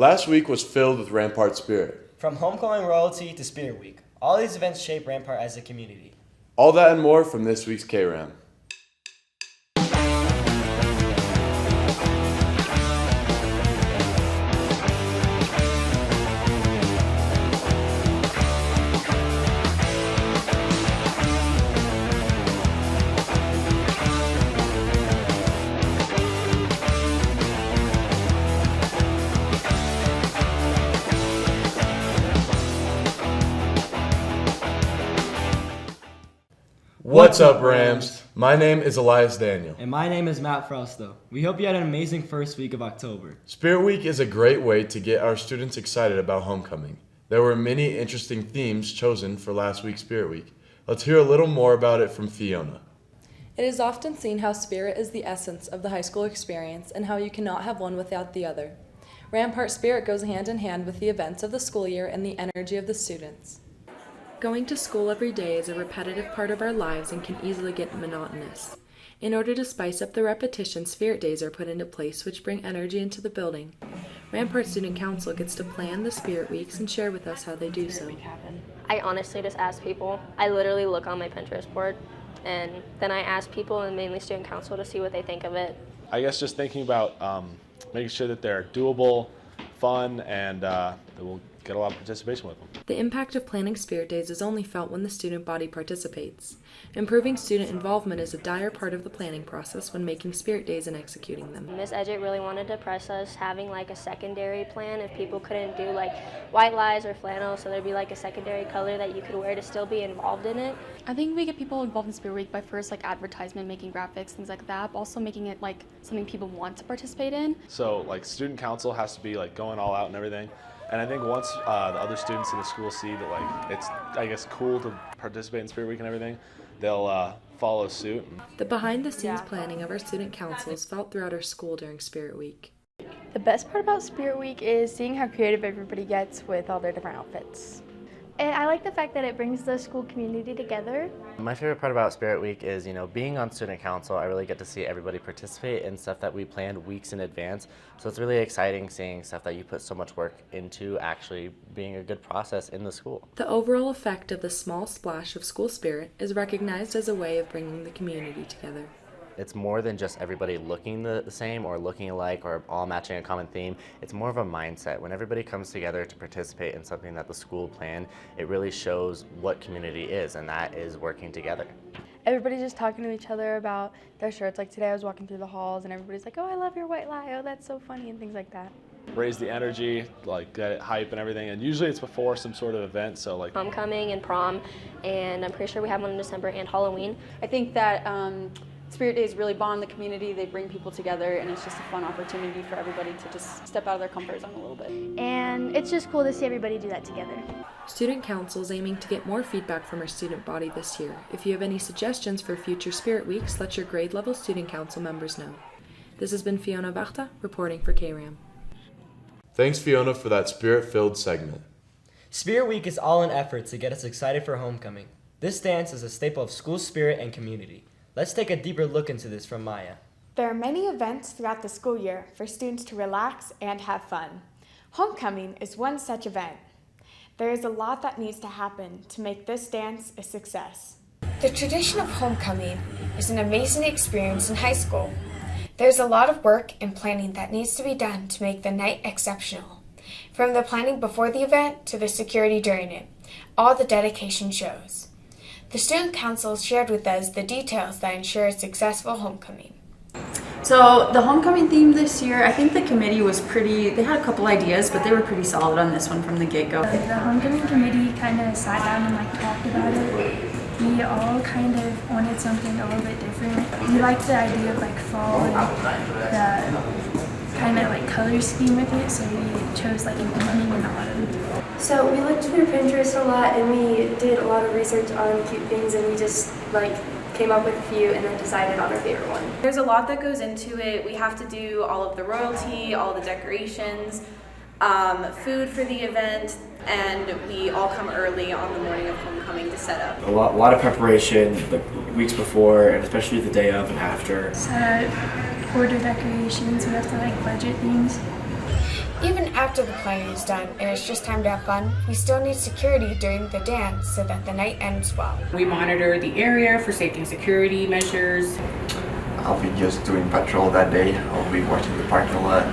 Last week was filled with Rampart spirit. From homecoming royalty to Spirit Week, all these events shape Rampart as a community. All that and more from this week's Kram. What's up, Rams? My name is Elias Daniel. And my name is Matt Frausto. We hope you had an amazing first week of October. Spirit Week is a great way to get our students excited about homecoming. There were many interesting themes chosen for last week's Spirit Week. Let's hear a little more about it from Fiona. It is often seen how spirit is the essence of the high school experience and how you cannot have one without the other. Rampart spirit goes hand in hand with the events of the school year and the energy of the students. Going to school every day is a repetitive part of our lives and can easily get monotonous. In order to spice up the repetition, Spirit Days are put into place which bring energy into the building. Rampart Student Council gets to plan the Spirit Weeks and share with us how they do so. I honestly just ask people. I literally look on my Pinterest board and then I ask people and mainly Student Council to see what they think of it. I guess just thinking about making sure that they're doable, fun, and that we'll get a lot of participation with them. The impact of planning Spirit Days is only felt when the student body participates. Improving student involvement is a dire part of the planning process when making Spirit Days and executing them. Ms. Edgett really wanted to press us having like a secondary plan if people couldn't do like white lies or flannel, so there'd be like a secondary color that you could wear to still be involved in it. I think we get people involved in Spirit Week by first like advertisement, making graphics, things like that, but also making it like something people want to participate in. So like student council has to be like going all out and everything. And I think once the other students in the school see that like it's, I guess, cool to participate in Spirit Week and everything, they'll follow suit. The behind-the-scenes planning of our student councils felt throughout our school during Spirit Week. The best part about Spirit Week is seeing how creative everybody gets with all their different outfits. I like the fact that it brings the school community together. My favorite part about Spirit Week is, being on student council, I really get to see everybody participate in stuff that we planned weeks in advance. So it's really exciting seeing stuff that you put so much work into actually being a good process in the school. The overall effect of the small splash of school spirit is recognized as a way of bringing the community together. It's more than just everybody looking the same or looking alike or all matching a common theme. It's more of a mindset. When everybody comes together to participate in something that the school planned, it really shows what community is, and that is working together. Everybody's just talking to each other about their shirts. Like today I was walking through the halls and everybody's like, oh, I love your white lie, oh, that's so funny, and things like that. Raise the energy, like get it hype and everything, and usually it's before some sort of event, so like Homecoming and prom, and I'm pretty sure we have one in December, and Halloween. I think that Spirit Days really bond the community, they bring people together, and it's just a fun opportunity for everybody to just step out of their comfort zone a little bit. And it's just cool to see everybody do that together. Student Council is aiming to get more feedback from our student body this year. If you have any suggestions for future Spirit Weeks, let your grade level Student Council members know. This has been Fiona Varta reporting for KRAM. Thanks, Fiona, for that spirit-filled segment. Spirit Week is all an effort to get us excited for homecoming. This dance is a staple of school spirit and community. Let's take a deeper look into this from Maya. There are many events throughout the school year for students to relax and have fun. Homecoming is one such event. There is a lot that needs to happen to make this dance a success. The tradition of homecoming is an amazing experience in high school. There's a lot of work and planning that needs to be done to make the night exceptional. From the planning before the event to the security during it, all the dedication shows. The Student Council shared with us the details that ensure a successful homecoming. So the homecoming theme this year, I think the committee was they had a couple ideas, but they were pretty solid on this one from the get-go. The homecoming committee kind of sat down and talked about it. We all kind of wanted something a little bit different. We liked the idea of fall and the kind of color scheme with it, so we chose an evening and autumn. So we looked through Pinterest a lot and we did a lot of research on cute things, and we just came up with a few and then decided on our favorite one. There's a lot that goes into it. We have to do all of the royalty, all the decorations, food for the event, and we all come early on the morning of homecoming to set up. A lot of preparation the weeks before, and especially the day of and after. Set up, order decorations, we have to budget things. Even after the planning is done and it's just time to have fun, we still need security during the dance so that the night ends well. We monitor the area for safety and security measures. I'll be just doing patrol that day. I'll be watching the parking lot.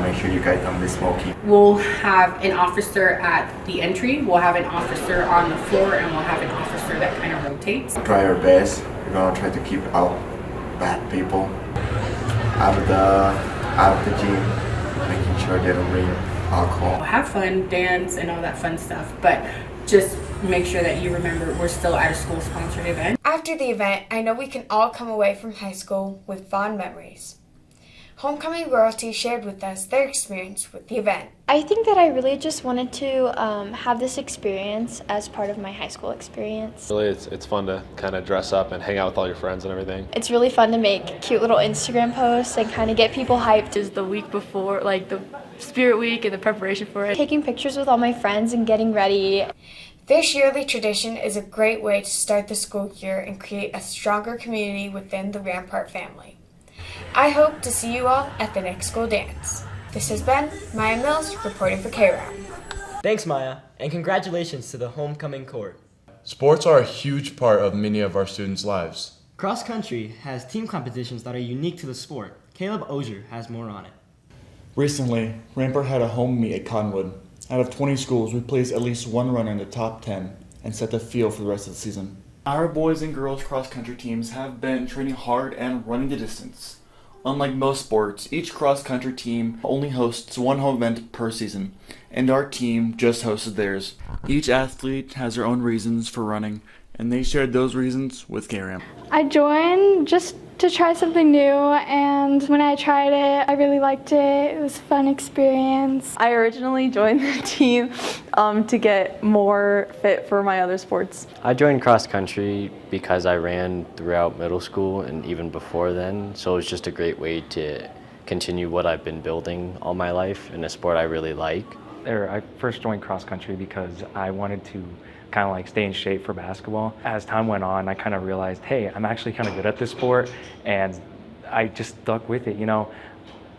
Make sure you guys don't be smoking. We'll have an officer at the entry, we'll have an officer on the floor, and we'll have an officer that kind of rotates. Try our best. We're gonna try to keep out bad people out of the gym, making sure they don't bring alcohol. Have fun, dance, and all that fun stuff, but just make sure that you remember we're still at a school-sponsored event. After the event, I know we can all come away from high school with fond memories. Homecoming royalty shared with us their experience with the event. I think that I really just wanted to have this experience as part of my high school experience. Really, it's fun to kind of dress up and hang out with all your friends and everything. It's really fun to make cute little Instagram posts and kind of get people hyped. Is the week before, like the Spirit Week and the preparation for it. Taking pictures with all my friends and getting ready. This yearly tradition is a great way to start the school year and create a stronger community within the Rampart family. I hope to see you all at the next school dance. This has been Maya Mills reporting for Kram. Thanks, Maya, and congratulations to the homecoming court. Sports are a huge part of many of our students' lives. Cross country has team competitions that are unique to the sport. Caleb Ozier has more on it. Recently, Rampart had a home meet at Cottonwood. Out of 20 schools, we placed at least one runner in the top 10 and set the field for the rest of the season. Our boys and girls cross country teams have been training hard and running the distance. Unlike most sports, each cross country team only hosts one home event per season, and our team just hosted theirs. Each athlete has their own reasons for running, and they shared those reasons with Kram. I joined just to try something new, and when I tried it, I really liked it. It was a fun experience. I originally joined the team to get more fit for my other sports. I joined cross country because I ran throughout middle school and even before then, so it was just a great way to continue what I've been building all my life in a sport I really like. I first joined cross country because I wanted to kind of like stay in shape for basketball. As time went on, I kind of realized, hey, I'm actually kind of good at this sport, and I just stuck with it. You know,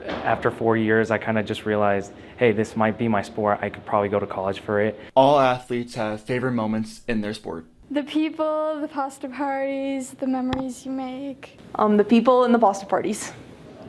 after 4 years, I kind of just realized, hey, this might be my sport. I could probably go to college for it. All athletes have favorite moments in their sport. The people, the pasta parties, the memories you make. The people and the pasta parties.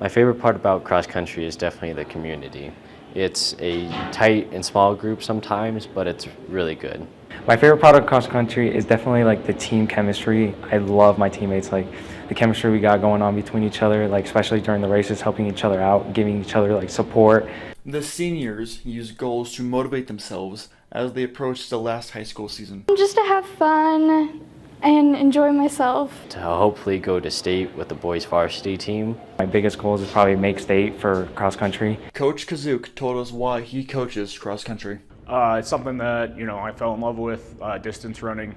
My favorite part about cross country is definitely the community. It's a tight and small group sometimes, but it's really good. My favorite part of cross country is definitely like the team chemistry. I love my teammates, like the chemistry we got going on between each other, like especially during the races, helping each other out, giving each other like support. The seniors use goals to motivate themselves as they approach the last high school season. Just to have fun and enjoy myself. To hopefully go to state with the boys varsity team. My biggest goal is probably make state for cross country. Coach Kazook told us why he coaches cross country. It's something that, I fell in love with, distance running,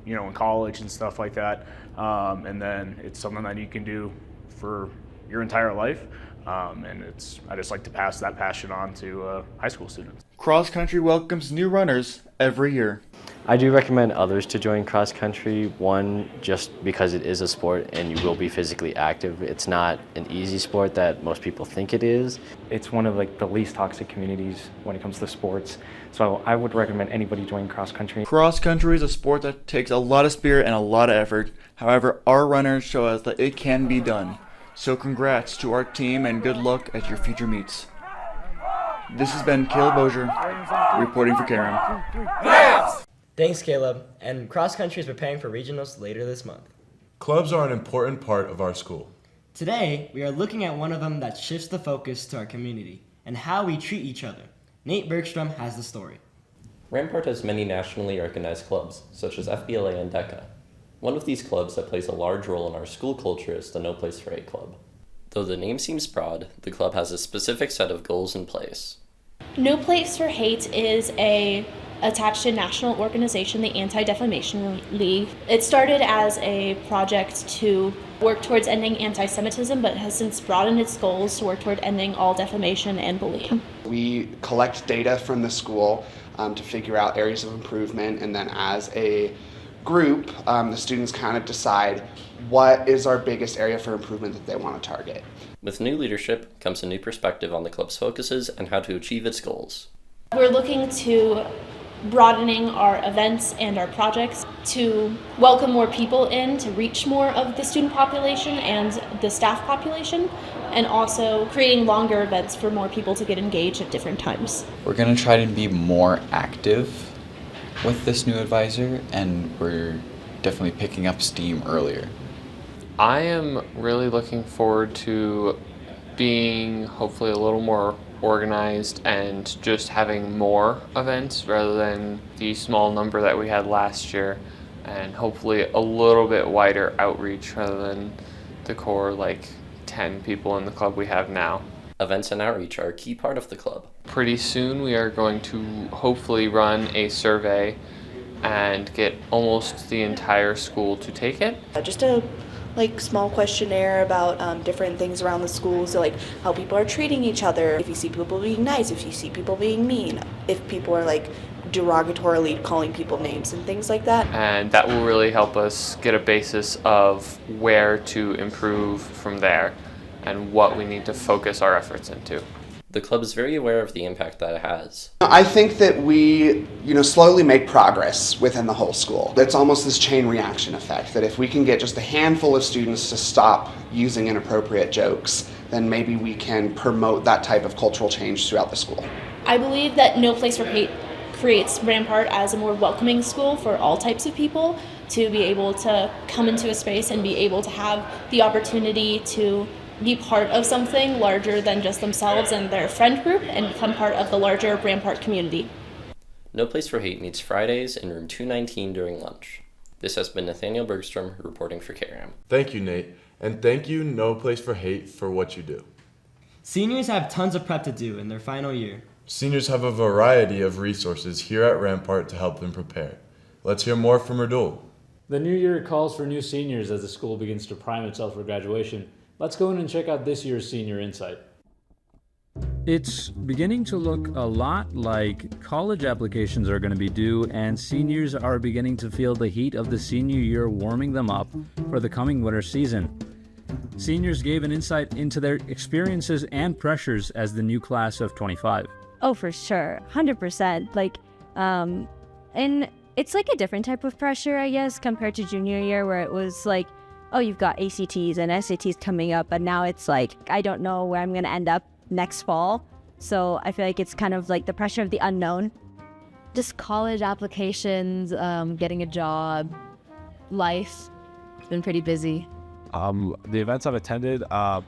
in college and stuff like that. And then it's something that you can do for your entire life. And I just like to pass that passion on to high school students. Cross country welcomes new runners every year. I do recommend others to join cross country. One, just because it is a sport and you will be physically active. It's not an easy sport that most people think it is. It's one of like the least toxic communities when it comes to sports. So I would recommend anybody join cross country. Cross country is a sport that takes a lot of spirit and a lot of effort. However, our runners show us that it can be done. So congrats to our team and good luck at your future meets. This has been Caleb Ozier reporting for Kram. Thanks, Caleb. And cross country is preparing for regionals later this month. Clubs are an important part of our school. Today, we are looking at one of them that shifts the focus to our community and how we treat each other. Nate Bergstrom has the story. Rampart has many nationally recognized clubs, such as FBLA and DECA. One of these clubs that plays a large role in our school culture is the No Place for Hate Club. Though the name seems broad, the club has a specific set of goals in place. No Place for Hate is attached to a national organization, the Anti-Defamation League. It started as a project to work towards ending anti-Semitism, but has since broadened its goals to work toward ending all defamation and bullying. We collect data from the school to figure out areas of improvement, and then as a group, the students kind of decide what is our biggest area for improvement that they want to target. With new leadership comes a new perspective on the club's focuses and how to achieve its goals. We're looking to broadening our events and our projects to welcome more people in, to reach more of the student population and the staff population, and also creating longer events for more people to get engaged at different times. We're going to try to be more active with this new advisor, and we're definitely picking up steam earlier. I am really looking forward to being hopefully a little more organized and just having more events rather than the small number that we had last year, and hopefully a little bit wider outreach rather than the core 10 people in the club we have now. Events and outreach are a key part of the club. Pretty soon we are going to hopefully run a survey and get almost the entire school to take it. Just a small questionnaire about different things around the school, so how people are treating each other, if you see people being nice, if you see people being mean, if people are derogatorily calling people names and things like that. And that will really help us get a basis of where to improve from there and what we need to focus our efforts into. The club is very aware of the impact that it has. I think that we, slowly make progress within the whole school. It's almost this chain reaction effect that if we can get just a handful of students to stop using inappropriate jokes, then maybe we can promote that type of cultural change throughout the school. I believe that No Place for Hate creates Rampart as a more welcoming school for all types of people to be able to come into a space and be able to have the opportunity to be part of something larger than just themselves and their friend group and become part of the larger Rampart community. No Place for Hate meets Fridays in room 219 during lunch. This has been Nathaniel Bergstrom reporting for Kram. Thank you, Nate. And thank you, No Place for Hate, for what you do. Seniors have tons of prep to do in their final year. Seniors have a variety of resources here at Rampart to help them prepare. Let's hear more from Radul. The new year calls for new seniors as the school begins to prime itself for graduation. Let's go in and check out this year's Senior Insight. It's beginning to look a lot like college applications are going to be due, and seniors are beginning to feel the heat of the senior year warming them up for the coming winter season. Seniors gave an insight into their experiences and pressures as the new class of 25. Oh, for sure. 100%. And it's a different type of pressure, I guess, compared to junior year where it was oh, you've got ACTs and SATs coming up, and now it's I don't know where I'm going to end up next fall. So I feel it's kind of the pressure of the unknown. Just college applications, getting a job, life. It's been pretty busy. The events I've attended, I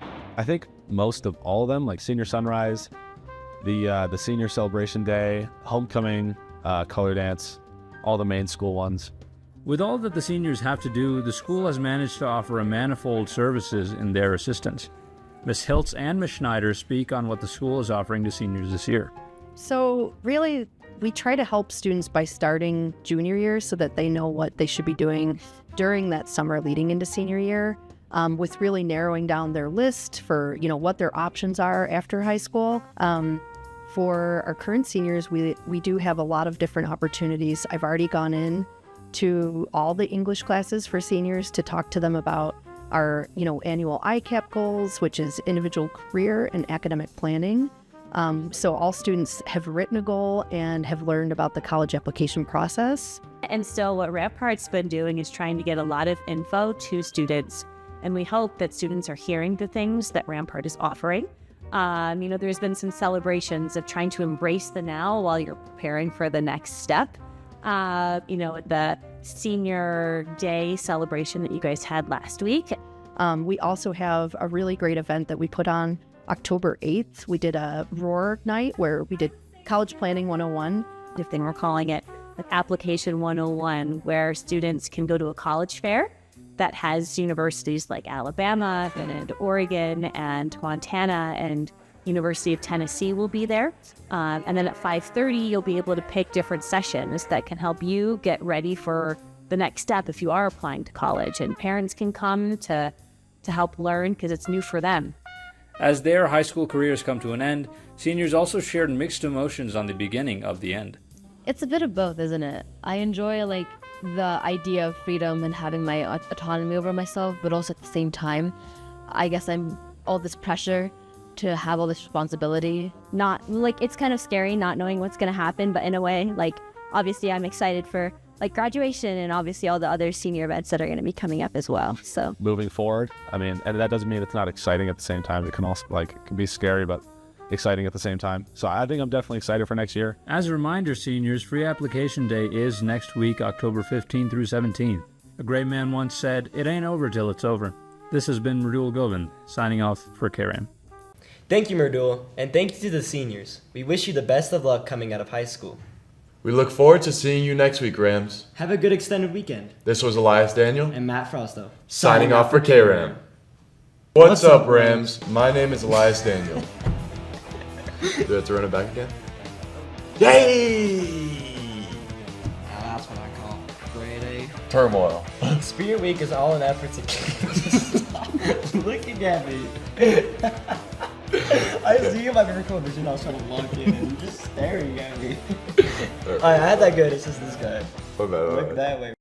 think most of all of them, like Senior Sunrise, the Senior Celebration Day, Homecoming, Color Dance, all the main school ones. With all that the seniors have to do, the school has managed to offer a manifold services in their assistance. Ms. Hiltz and Ms. Schneider speak on what the school is offering to seniors this year. So really, we try to help students by starting junior year so that they know what they should be doing during that summer leading into senior year, with really narrowing down their list for, what their options are after high school. For our current seniors, we do have a lot of different opportunities. I've already gone in to all the English classes for seniors to talk to them about our, annual ICAP goals, which is individual career and academic planning. So all students have written a goal and have learned about the college application process. And so what Rampart's been doing is trying to get a lot of info to students. And we hope that students are hearing the things that Rampart is offering. There's been some celebrations of trying to embrace the now while you're preparing for the next step. The senior day celebration that you guys had last week. We also have a really great event that we put on October 8th. We did a Roar night where we did College Planning 101. If they were calling it Application 101, where students can go to a college fair that has universities like Alabama and Oregon and Montana, and University of Tennessee will be there. And then at 5:30, you'll be able to pick different sessions that can help you get ready for the next step if you are applying to college. And parents can come to help learn because it's new for them. As their high school careers come to an end, seniors also shared mixed emotions on the beginning of the end. It's a bit of both, isn't it? I enjoy the idea of freedom and having my autonomy over myself, but also at the same time, I guess I'm all this pressure to have all this responsibility. Not like it's kind of scary not knowing what's gonna happen, but in a way, like obviously I'm excited for like graduation and obviously all the other senior events that are gonna be coming up as well. So moving forward, I mean, and that doesn't mean it's not exciting at the same time. It can also it can be scary, but exciting at the same time. So I think I'm definitely excited for next year. As a reminder, seniors, free application day is next week, October 15th through 17th. A great man once said, "It ain't over till it's over." This has been Merdul Govind, signing off for Kram. Thank you, Merdul, and thank you to the seniors. We wish you the best of luck coming out of high school. We look forward to seeing you next week, Rams. Have a good extended weekend. This was Elias Daniel And Matt Frosto. signing off for K-Ram. What's up, Rams? My name is Elias Daniel. Do I have to run it back again? Yay! That's what I call grade A. Turmoil. Spirit Week is all an effort to stop looking at me. I see you in my virtual vision. I was trying to look in and you're just staring at me. I had that good. It's just this guy. My bad. Look that way.